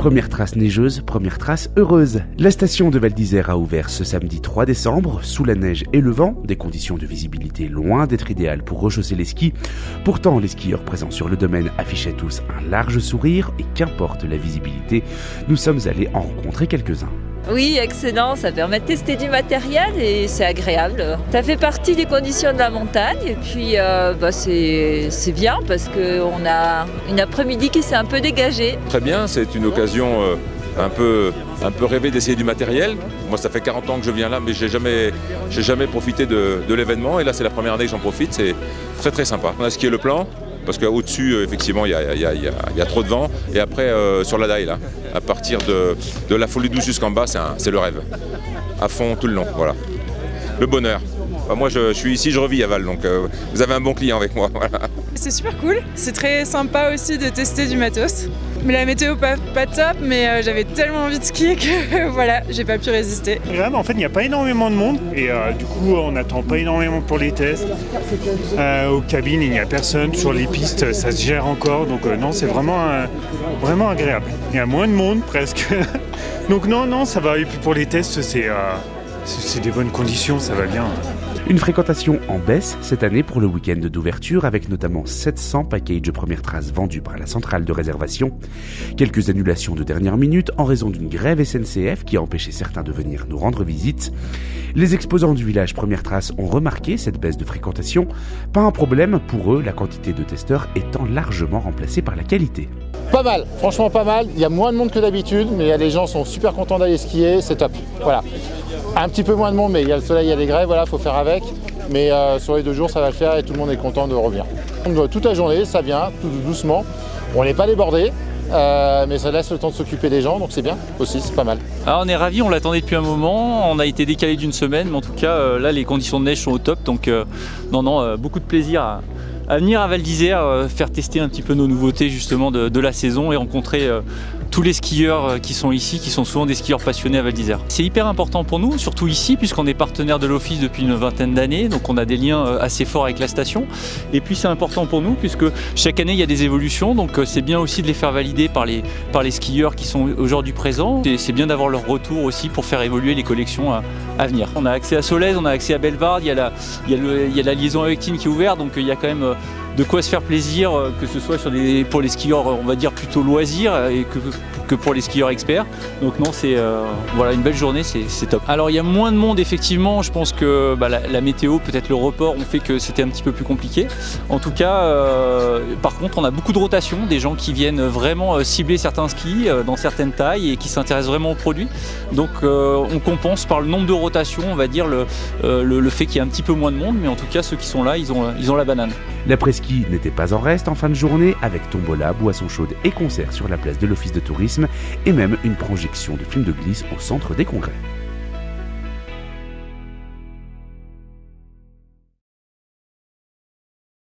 Première trace neigeuse, première trace heureuse. La station de Val d'Isère a ouvert ce samedi 3 décembre, sous la neige et le vent, des conditions de visibilité loin d'être idéales pour rechausser les skis. Pourtant, les skieurs présents sur le domaine affichaient tous un large sourire et qu'importe la visibilité, nous sommes allés en rencontrer quelques-uns. Oui, excellent, ça permet de tester du matériel et c'est agréable. Ça fait partie des conditions de la montagne et puis c'est bien parce qu'on a une après-midi qui s'est un peu dégagée. Très bien, c'est une occasion un peu rêvée d'essayer du matériel. Moi, ça fait 40 ans que je viens là, mais j'ai jamais profité de l'événement et là, c'est la première année que j'en profite, c'est très très sympa. On a skié le plan. Parce qu'au-dessus, effectivement, il y a trop de vent. Et après, sur la daille, là, à partir de la Folie Douce jusqu'en bas, c'est le rêve. À fond, tout le long, voilà. Le bonheur. Enfin, moi, je suis ici, je revis à Val, donc vous avez un bon client avec moi. Voilà. C'est super cool. C'est très sympa aussi de tester du matos. Mais la météo pas top, mais j'avais tellement envie de skier que voilà, j'ai pas pu résister. En fait, il n'y a pas énormément de monde et du coup, on n'attend pas énormément pour les tests. Aux cabines, il n'y a personne. Sur les pistes, ça se gère encore. Donc non, c'est vraiment agréable. Il y a moins de monde presque. Donc non, ça va. Et puis pour les tests, c'est des bonnes conditions, ça va bien. Une fréquentation en baisse cette année pour le week-end d'ouverture avec notamment 700 packages de première trace vendus par la centrale de réservation. Quelques annulations de dernière minute en raison d'une grève SNCF qui a empêché certains de venir nous rendre visite. Les exposants du village Première Trace ont remarqué cette baisse de fréquentation. Pas un problème pour eux, la quantité de testeurs étant largement remplacée par la qualité. Pas mal, franchement pas mal. Il y a moins de monde que d'habitude, mais les gens sont super contents d'aller skier, c'est top. Voilà. Un petit peu moins de monde, mais il y a le soleil, il y a les grèves, voilà, faut faire avec. Mais sur les 2 jours, ça va le faire et tout le monde est content de revenir. Toute la journée, ça vient, tout doucement. On n'est pas débordé, mais ça laisse le temps de s'occuper des gens, donc c'est bien aussi, c'est pas mal. Alors on est ravis, on l'attendait depuis un moment, on a été décalé d'une semaine, mais en tout cas, là, les conditions de neige sont au top, donc beaucoup de plaisir à venir à Val d'Isère, faire tester un petit peu nos nouveautés justement de la saison et rencontrer tous les skieurs qui sont ici, qui sont souvent des skieurs passionnés à Val d'Isère. C'est hyper important pour nous, surtout ici, puisqu'on est partenaire de l'office depuis une vingtaine d'années, donc on a des liens assez forts avec la station. Et puis c'est important pour nous, puisque chaque année il y a des évolutions, donc c'est bien aussi de les faire valider par les skieurs qui sont aujourd'hui présents. Et c'est bien d'avoir leur retour aussi pour faire évoluer les collections à venir. On a accès à Solèze, on a accès à Bellevarde, il y a la liaison avec Team qui est ouverte, donc il y a quand même de quoi se faire plaisir, que ce soit pour les skieurs, on va dire plutôt loisirs, et que pour les skieurs experts. Donc non, c'est voilà, une belle journée, c'est top. Alors il y a moins de monde effectivement, je pense que la météo, peut-être le report, ont fait que c'était un petit peu plus compliqué. En tout cas, par contre, on a beaucoup de rotation, des gens qui viennent vraiment cibler certains skis dans certaines tailles et qui s'intéressent vraiment aux produits. Donc on compense par le nombre de rotations, on va dire le fait qu'il y ait un petit peu moins de monde, mais en tout cas ceux qui sont là, ils ont la banane. L'après-ski n'était pas en reste en fin de journée avec tombola, boissons chaudes et concerts sur la place de l'office de tourisme et même une projection de films de glisse au centre des congrès.